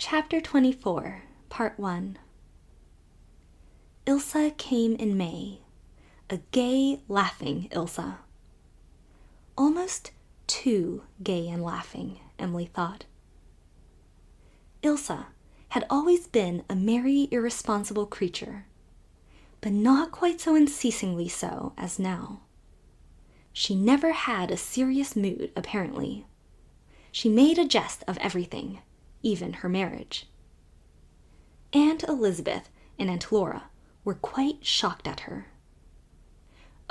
Chapter 24, Part 1. Ilsa came in May, a gay, laughing Ilsa. Almost too gay and laughing, Emily thought. Ilsa had always been a merry, irresponsible creature, but not quite so unceasingly so as now. She never had a serious mood, apparently. She made a jest of everything, even her marriage. Aunt Elizabeth and Aunt Laura were quite shocked at her.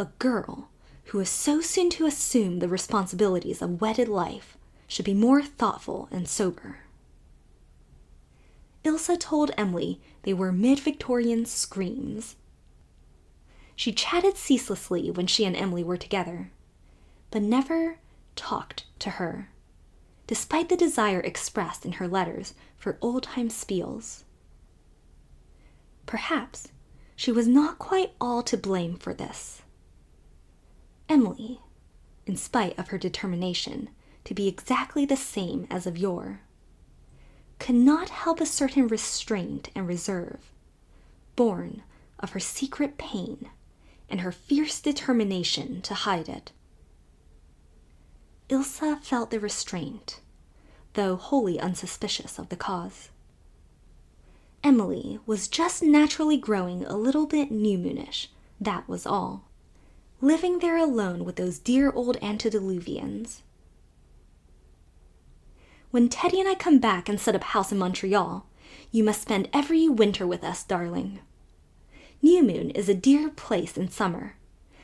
A girl who was so soon to assume the responsibilities of wedded life should be more thoughtful and sober. Ilsa told Emily they were mid-Victorian screams. She chatted ceaselessly when she and Emily were together, but never talked to her, despite the desire expressed in her letters for old-time spiels. Perhaps she was not quite all to blame for this. Emily, in spite of her determination to be exactly the same as of yore, could not help a certain restraint and reserve, born of her secret pain and her fierce determination to hide it. Ilsa felt the restraint, though wholly unsuspicious of the cause. Emily was just naturally growing a little bit new moonish, that was all, living there alone with those dear old antediluvians. When Teddy and I come back and set up house in Montreal, you must spend every winter with us, darling. New Moon is a dear place in summer,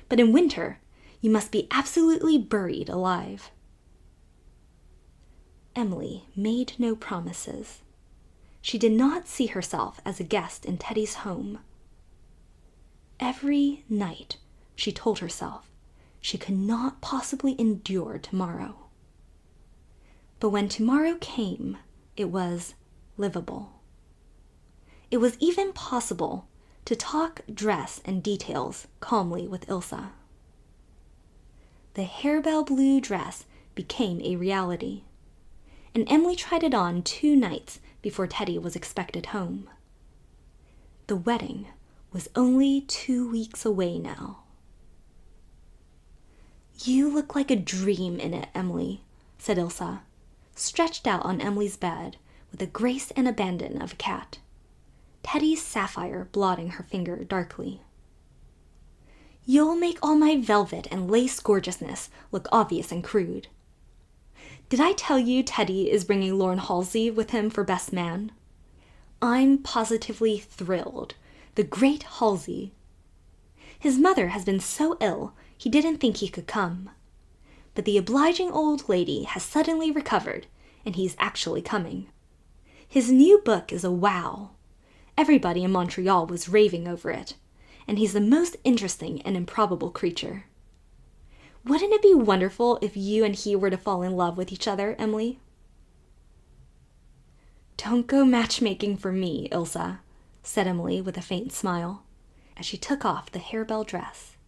but in winter you must be absolutely buried alive. Emily made no promises. She did not see herself as a guest in Teddy's home. Every night she told herself she could not possibly endure tomorrow. But when tomorrow came, it was livable. It was even possible to talk dress and details calmly with Ilsa. The harebell blue dress became a reality, and Emily tried it on 2 nights before Teddy was expected home. The wedding was only 2 weeks away now. "You look like a dream in it, Emily," said Ilsa, stretched out on Emily's bed with the grace and abandon of a cat, Teddy's sapphire blotting her finger darkly. "You'll make all my velvet and lace gorgeousness look obvious and crude. Did I tell you Teddy is bringing Lorne Halsey with him for best man? I'm positively thrilled. The great Halsey. His mother has been so ill he didn't think he could come. But the obliging old lady has suddenly recovered, and he's actually coming. His new book is a wow. Everybody in Montreal was raving over it, and he's the most interesting and improbable creature. Wouldn't it be wonderful if you and he were to fall in love with each other, Emily?" "Don't go matchmaking for me, Ilsa," said Emily with a faint smile, as she took off the harebell dress.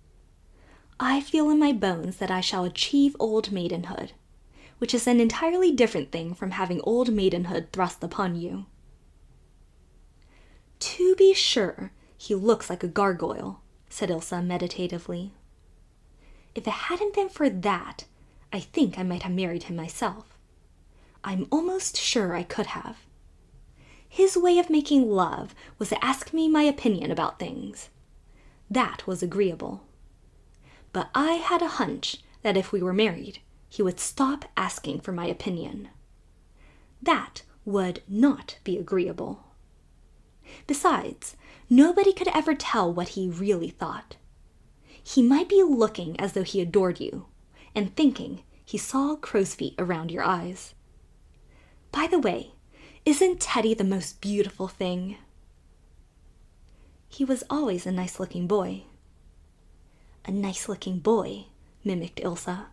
"I feel in my bones that I shall achieve old maidenhood, which is an entirely different thing from having old maidenhood thrust upon you." "To be sure, he looks like a gargoyle," said Ilsa meditatively. "If it hadn't been for that, I think I might have married him myself. I'm almost sure I could have. His way of making love was to ask me my opinion about things. That was agreeable. But I had a hunch that if we were married, he would stop asking for my opinion. That would not be agreeable. Besides, nobody could ever tell what he really thought. He might be looking as though he adored you, and thinking he saw crow's feet around your eyes. By the way, isn't Teddy the most beautiful thing?" "He was always a nice-looking boy." "A nice-looking boy," mimicked Ilsa.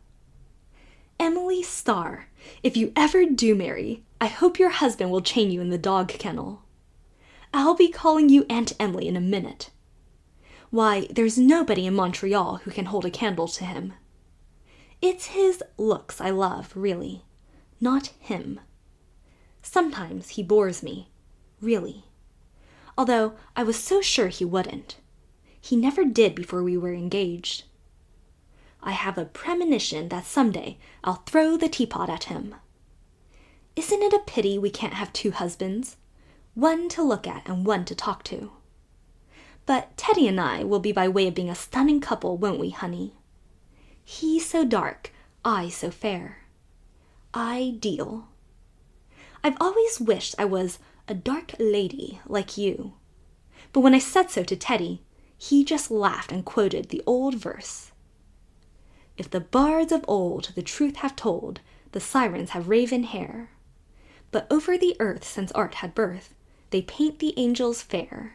"Emily Starr, if you ever do marry, I hope your husband will chain you in the dog kennel. I'll be calling you Aunt Emily in a minute. Why, there's nobody in Montreal who can hold a candle to him. It's his looks I love, really, not him. Sometimes he bores me, really. Although I was so sure he wouldn't. He never did before we were engaged. I have a premonition that someday I'll throw the teapot at him. Isn't it a pity we can't have two husbands? One to look at and one to talk to. But Teddy and I will be by way of being a stunning couple, won't we, honey? He so dark, I so fair. Ideal. I've always wished I was a dark lady like you. But when I said so to Teddy, he just laughed and quoted the old verse. If the bards of old the truth have told, the sirens have raven hair. But over the earth since art had birth, they paint the angels fair.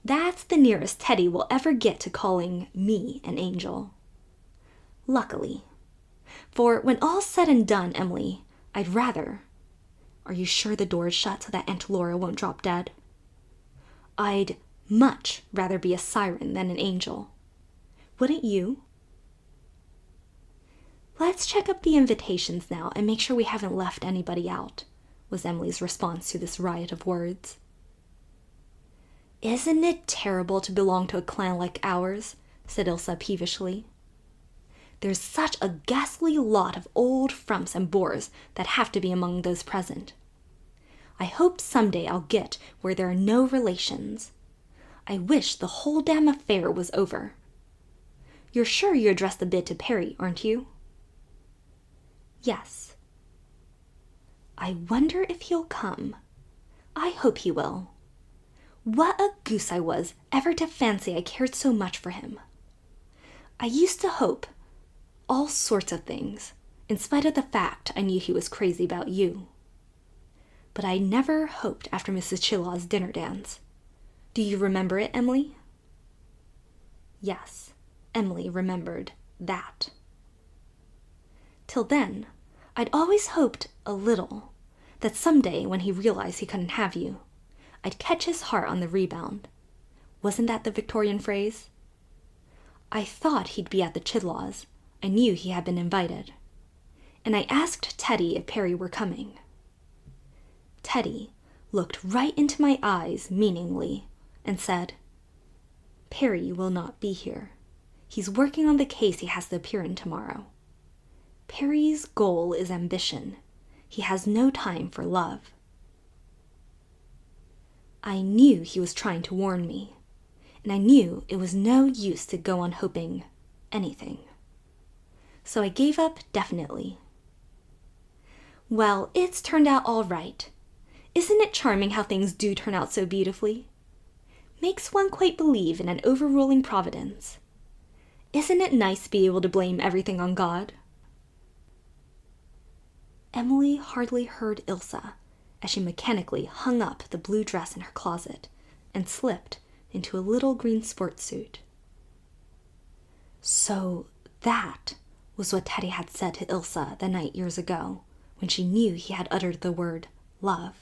That's the nearest Teddy will ever get to calling me an angel. Luckily. For when all's said and done, Emily, I'd rather— Are you sure the door is shut so that Aunt Laura won't drop dead? I'd much rather be a siren than an angel. Wouldn't you? Let's check up the invitations now and make sure we haven't left anybody out, was Emily's response to this riot of words. Isn't it terrible to belong to a clan like ours? Said Ilsa peevishly. There's such a ghastly lot of old frumps and bores that have to be among those present. I hope someday I'll get where there are no relations. I wish the whole damn affair was over. You're sure you addressed the bid to Perry, aren't you? Yes. I wonder if he'll come. I hope he will. What a goose I was ever to fancy I cared so much for him. I used to hope all sorts of things, in spite of the fact I knew he was crazy about you. But I never hoped after Mrs. Chillaw's dinner dance. Do you remember it, Emily? Yes, Emily remembered that. Till then, I'd always hoped a little that someday when he realized he couldn't have you, I'd catch his heart on the rebound. Wasn't that the Victorian phrase? I thought he'd be at the Chidlaws. I knew he had been invited. And I asked Teddy if Perry were coming. Teddy looked right into my eyes meaningly and said, Perry will not be here. He's working on the case he has to appear in tomorrow. Perry's goal is ambition. He has no time for love. I knew he was trying to warn me, and I knew it was no use to go on hoping anything. So I gave up definitely. Well, it's turned out all right. Isn't it charming how things do turn out so beautifully? Makes one quite believe in an overruling providence. Isn't it nice to be able to blame everything on God? Emily hardly heard Ilsa as she mechanically hung up the blue dress in her closet and slipped into a little green sports suit. So that was what Teddy had said to Ilsa the night years ago when she knew he had uttered the word love.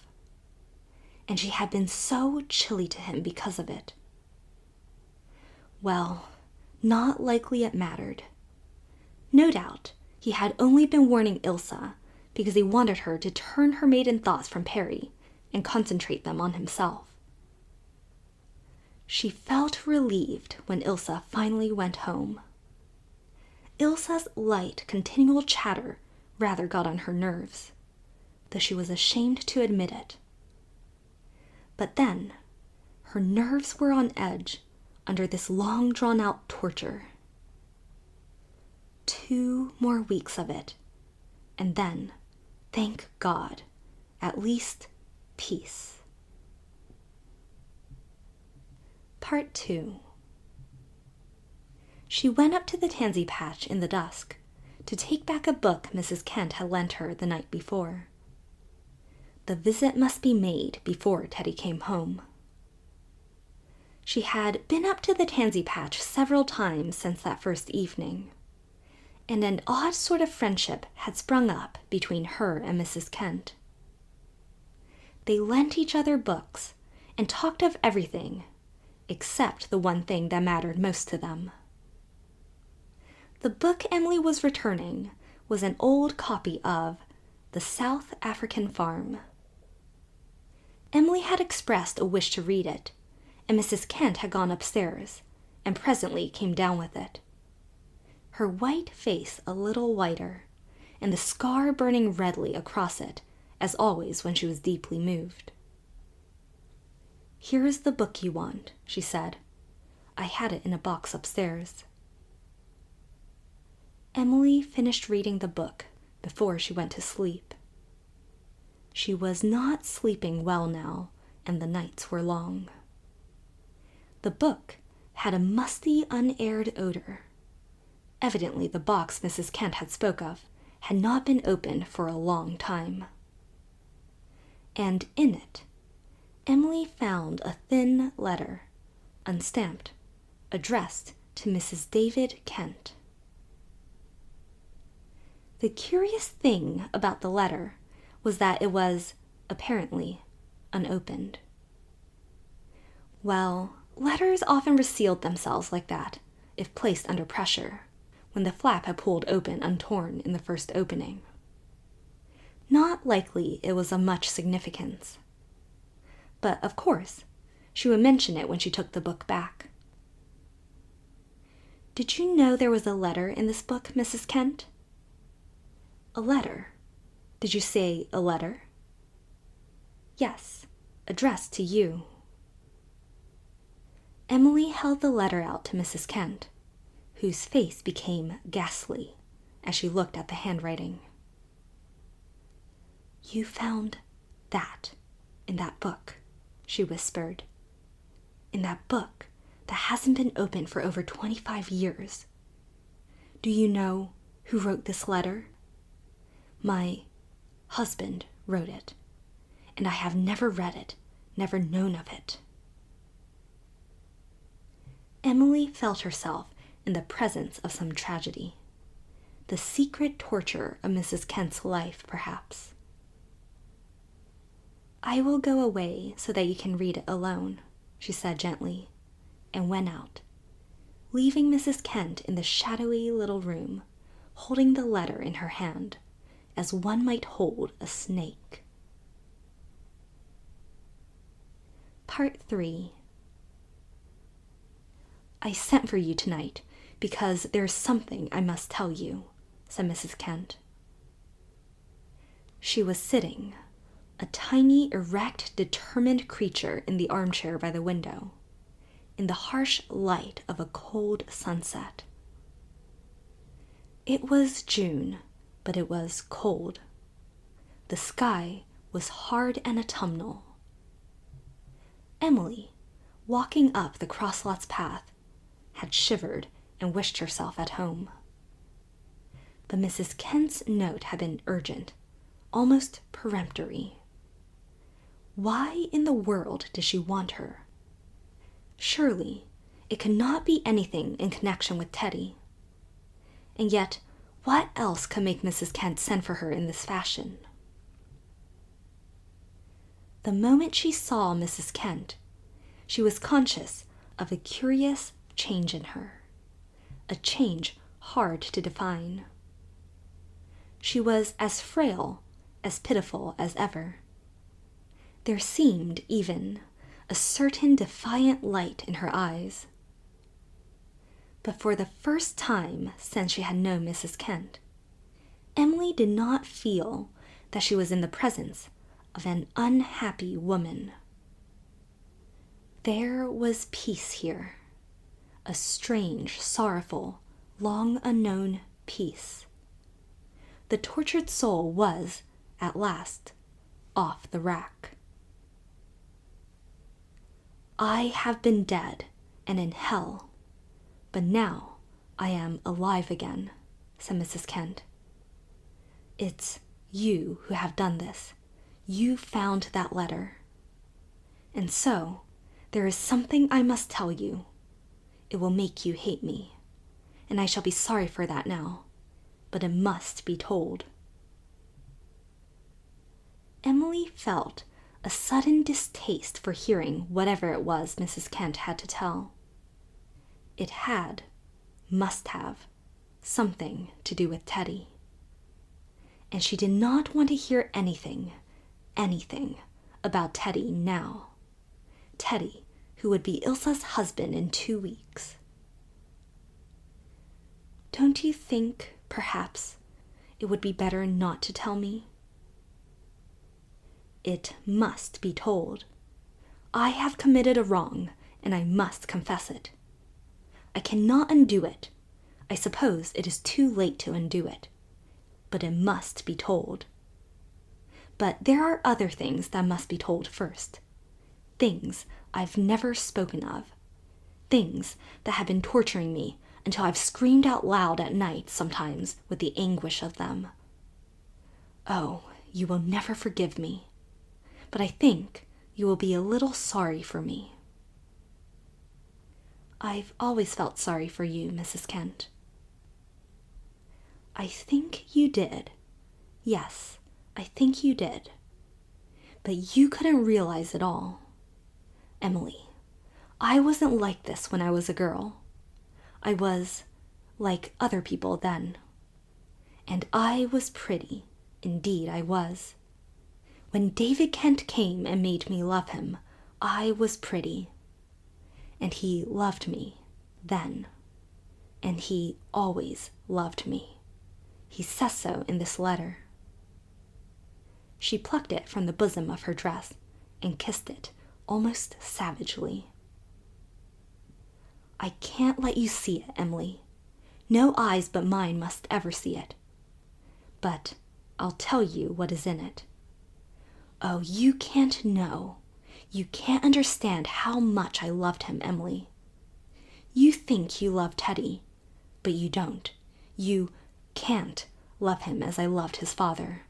And she had been so chilly to him because of it. Well, not likely it mattered. No doubt he had only been warning Ilsa because he wanted her to turn her maiden thoughts from Perry and concentrate them on himself. She felt relieved when Ilsa finally went home. Ilsa's light, continual chatter rather got on her nerves, though she was ashamed to admit it. But then, her nerves were on edge under this long drawn-out torture. 2 more weeks of it, and then, thank God, at least peace. Part 2. She went up to the tansy patch in the dusk to take back a book Mrs. Kent had lent her the night before. The visit must be made before Teddy came home. She had been up to the tansy patch several times since that first evening, and an odd sort of friendship had sprung up between her and Mrs. Kent. They lent each other books and talked of everything except the one thing that mattered most to them. The book Emily was returning was an old copy of The South African Farm. Emily had expressed a wish to read it, and Mrs. Kent had gone upstairs, and presently came down with it. Her white face a little whiter, and the scar burning redly across it, as always when she was deeply moved. "Here is the book you want," she said. "I had it in a box upstairs." Emily finished reading the book before she went to sleep. She was not sleeping well now, and the nights were long. The book had a musty, unaired odor. Evidently the box Mrs. Kent had spoke of had not been opened for a long time. And in it, Emily found a thin letter, unstamped, addressed to Mrs. David Kent. The curious thing about the letter was that it was, apparently, unopened. Well, letters often resealed themselves like that, if placed under pressure, when the flap had pulled open untorn in the first opening. Not likely it was of much significance. But, of course, she would mention it when she took the book back. "Did you know there was a letter in this book, Mrs. Kent?" "A letter? Did you say a letter?" "Yes, addressed to you." Emily held the letter out to Mrs. Kent, whose face became ghastly as she looked at the handwriting. "You found that in that book," she whispered. "In that book that hasn't been opened for over 25 years. Do you know who wrote this letter? My husband wrote it, and I have never read it, never known of it." Emily felt herself in the presence of some tragedy, the secret torture of Mrs. Kent's life, perhaps. "I will go away so that you can read it alone," she said gently, and went out, leaving Mrs. Kent in the shadowy little room, holding the letter in her hand, as one might hold a snake. Part 3. "I sent for you tonight because there is something I must tell you," said Mrs. Kent. She was sitting, a tiny, erect, determined creature in the armchair by the window, in the harsh light of a cold sunset. It was June, but it was cold. The sky was hard and autumnal. Emily, walking up the Crosslots path, had shivered and wished herself at home. But Mrs. Kent's note had been urgent, almost peremptory. Why in the world did she want her? Surely it could not be anything in connection with Teddy. And yet, what else could make Mrs. Kent send for her in this fashion? The moment she saw Mrs. Kent, she was conscious of a curious change in her, a change hard to define. She was as frail, as pitiful as ever. There seemed, even, a certain defiant light in her eyes. But for the first time since she had known Mrs. Kent, Emily did not feel that she was in the presence of an unhappy woman. There was peace here, a strange, sorrowful, long unknown peace. The tortured soul was, at last, off the rack. "I have been dead and in hell, but now I am alive again," said Mrs. Kent. "It's you who have done this. You found that letter. And so, there is something I must tell you. It will make you hate me, and I shall be sorry for that now, but it must be told." Emily felt a sudden distaste for hearing whatever it was Mrs. Kent had to tell. It must have, something to do with Teddy. and she did not want to hear anything about Teddy now. Teddy, who would be Ilsa's husband in 2 weeks. Don't you think, perhaps, it would be better not to tell me? It must be told. I have committed a wrong, and I must confess it. I cannot undo it. I suppose it is too late to undo it, but it must be told. But there are other things that must be told first. Things I've never spoken of. Things that have been torturing me until I've screamed out loud at night sometimes with the anguish of them. Oh, you will never forgive me, but I think you will be a little sorry for me. I've always felt sorry for you, Mrs. Kent. I think you did. Yes, I think you did. But you couldn't realize it all. Emily, I wasn't like this when I was a girl. I was like other people then. And I was pretty. Indeed, I was. When David Kent came and made me love him, I was pretty. And he loved me then. And he always loved me. He says so in this letter. She plucked it from the bosom of her dress and kissed it almost savagely. I can't let you see it, Emily. No eyes but mine must ever see it. But I'll tell you what is in it. Oh, you can't know. You can't understand how much I loved him, Emily. You think you love Teddy, but you don't. You can't love him as I loved his father.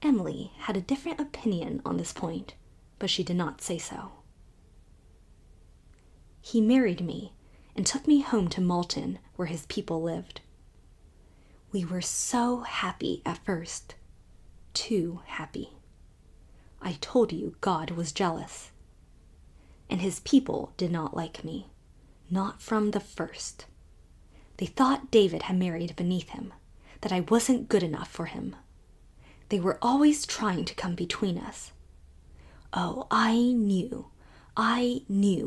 Emily had a different opinion on this point, but she did not say so. He married me and took me home to Malton, where his people lived. We were so happy at first. Too happy. I told you God was jealous. And his people did not like me, not from the first. They thought David had married beneath him, that I wasn't good enough for him. They were always trying to come between us. Oh, I knew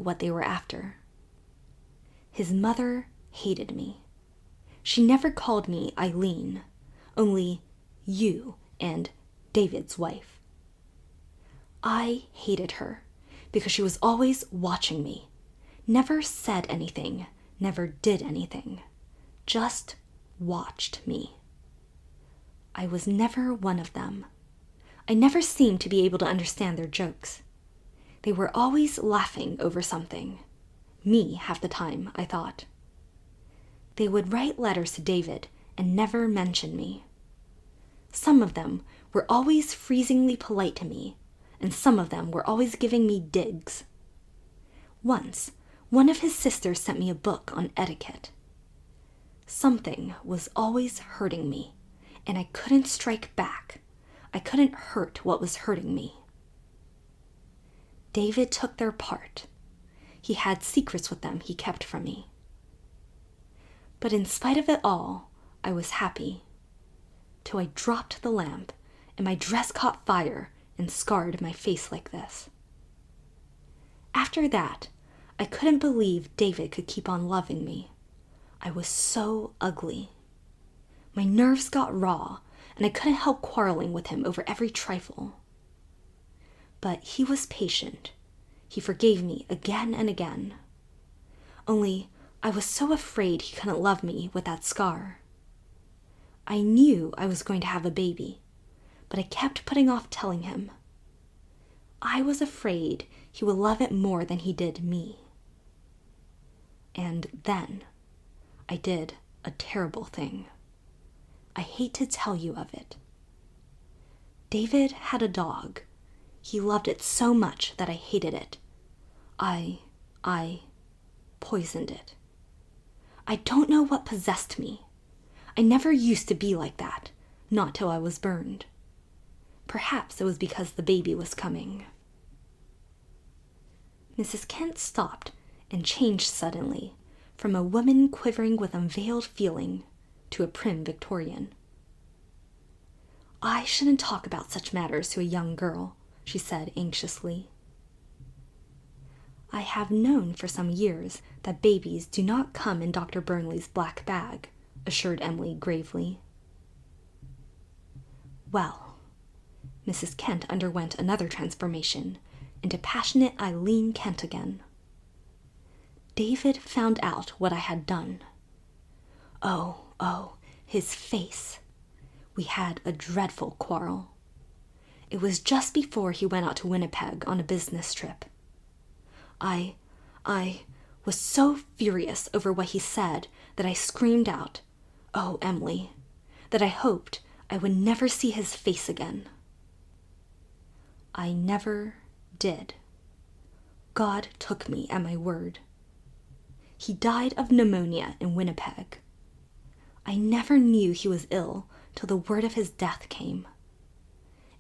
what they were after. His mother hated me. She never called me Eileen, only you and David's wife. I hated her because she was always watching me, never said anything, never did anything, just watched me. I was never one of them. I never seemed to be able to understand their jokes. They were always laughing over something. Me half the time, I thought. They would write letters to David and never mention me. Some of them were always freezingly polite to me, and some of them were always giving me digs. Once, one of his sisters sent me a book on etiquette. Something was always hurting me, and I couldn't strike back. I couldn't hurt what was hurting me. David took their part. He had secrets with them he kept from me. But in spite of it all, I was happy. Till I dropped the lamp, and my dress caught fire and scarred my face like this. After that, I couldn't believe David could keep on loving me. I was so ugly. My nerves got raw, and I couldn't help quarreling with him over every trifle. But he was patient. He forgave me again and again. Only I was so afraid he couldn't love me with that scar. I knew I was going to have a baby, but I kept putting off telling him. I was afraid he would love it more than he did me. And then I did a terrible thing. I hate to tell you of it. David had a dog. He loved it so much that I hated it. I poisoned it. I don't know what possessed me. I never used to be like that, not till I was burned. Perhaps it was because the baby was coming. Mrs. Kent stopped and changed suddenly, from a woman quivering with unveiled feeling to a prim Victorian. "I shouldn't talk about such matters to a young girl," she said anxiously. "I have known for some years that babies do not come in Dr. Burnley's black bag," assured Emily gravely. Well, Mrs. Kent underwent another transformation into passionate Eileen Kent again. "David found out what I had done. Oh, his face. We had a dreadful quarrel. It was just before he went out to Winnipeg on a business trip. I was so furious over what he said that I screamed out, 'Oh, Emily,' that I hoped I would never see his face again. I never did. God took me at my word. He died of pneumonia in Winnipeg. I never knew he was ill till the word of his death came.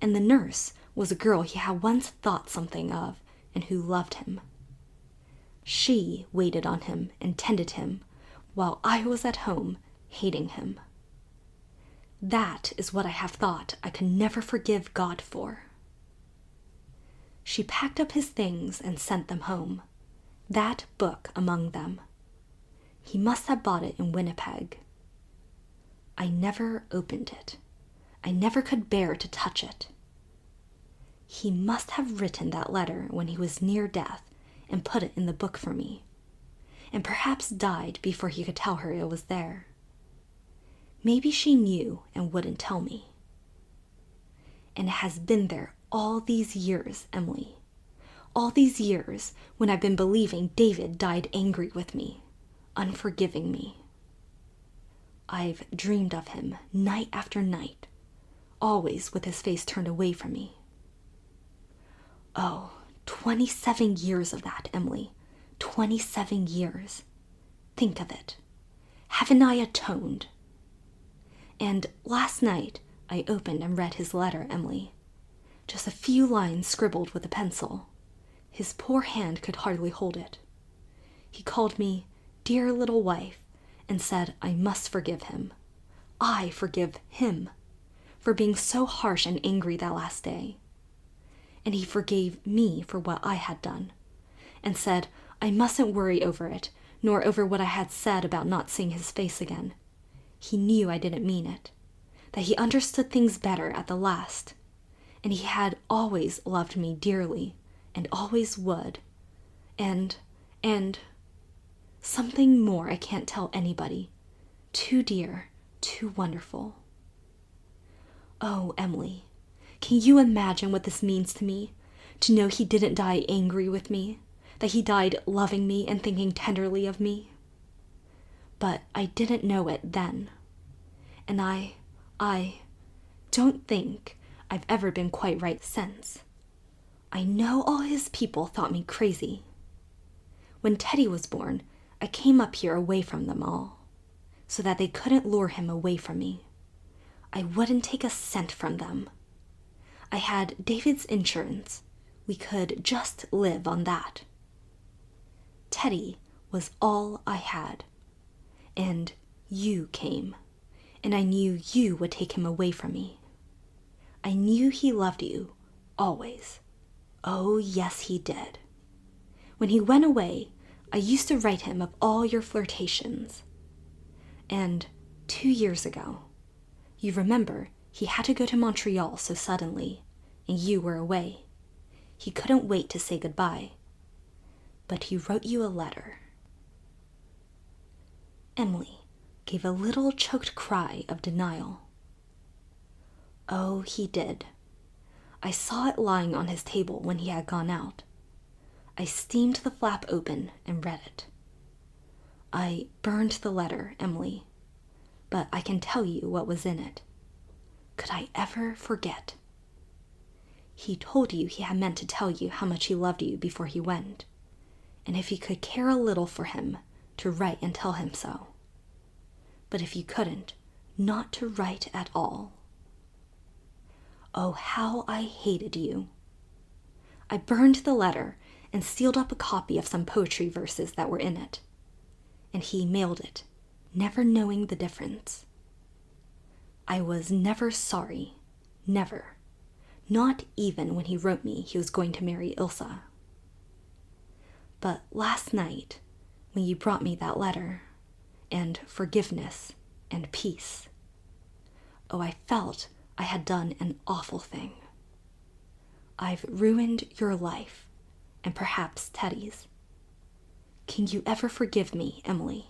And the nurse was a girl he had once thought something of and who loved him. She waited on him and tended him while I was at home hating him. That is what I have thought I could never forgive God for." She packed up his things and sent them home, that book among them. He must have bought it in Winnipeg. I never opened it. I never could bear to touch it. He must have written that letter when he was near death and put it in the book for me, and perhaps died before he could tell her it was there. Maybe she knew and wouldn't tell me. And it has been there all these years, Emily. All these years when I've been believing David died angry with me, unforgiving me. I've dreamed of him night after night, always with his face turned away from me. Oh, 27 years of that, Emily. 27 years. Think of it. Haven't I atoned? And last night I opened and read his letter, Emily. Just a few lines scribbled with a pencil. His poor hand could hardly hold it. He called me dear little wife and said I must forgive him. I forgive him for being so harsh and angry that last day. And he forgave me for what I had done, and said I mustn't worry over it, nor over what I had said about not seeing his face again. He knew I didn't mean it, that he understood things better at the last, and he had always loved me dearly, and always would, and something more I can't tell anybody, too dear, too wonderful. Oh, Emily, can you imagine what this means to me, to know he didn't die angry with me, that he died loving me and thinking tenderly of me? But I didn't know it then, and I don't think I've ever been quite right since. I know all his people thought me crazy. When Teddy was born, I came up here away from them all, so that they couldn't lure him away from me. I wouldn't take a cent from them. I had David's insurance. We could just live on that. Teddy was all I had. And you came, and I knew you would take him away from me. I knew he loved you, always. Oh, yes, he did. When he went away, I used to write him of all your flirtations. And 2 years ago, you remember he had to go to Montreal so suddenly, and you were away. He couldn't wait to say goodbye. But he wrote you a letter. Emily gave a little choked cry of denial. Oh, he did. I saw it lying on his table when he had gone out. I steamed the flap open and read it. I burned the letter, Emily, but I can tell you what was in it. Could I ever forget? He told you he had meant to tell you how much he loved you before he went, and if you could care a little for him, to write and tell him so. But if you couldn't, not to write at all. Oh, how I hated you. I burned the letter and sealed up a copy of some poetry verses that were in it, and he mailed it, never knowing the difference. I was never sorry. Never. Not even when he wrote me he was going to marry Ilsa. But last night, when you brought me that letter, and forgiveness and peace, oh, I felt I had done an awful thing. I've ruined your life, and perhaps Teddy's. Can you ever forgive me, Emily?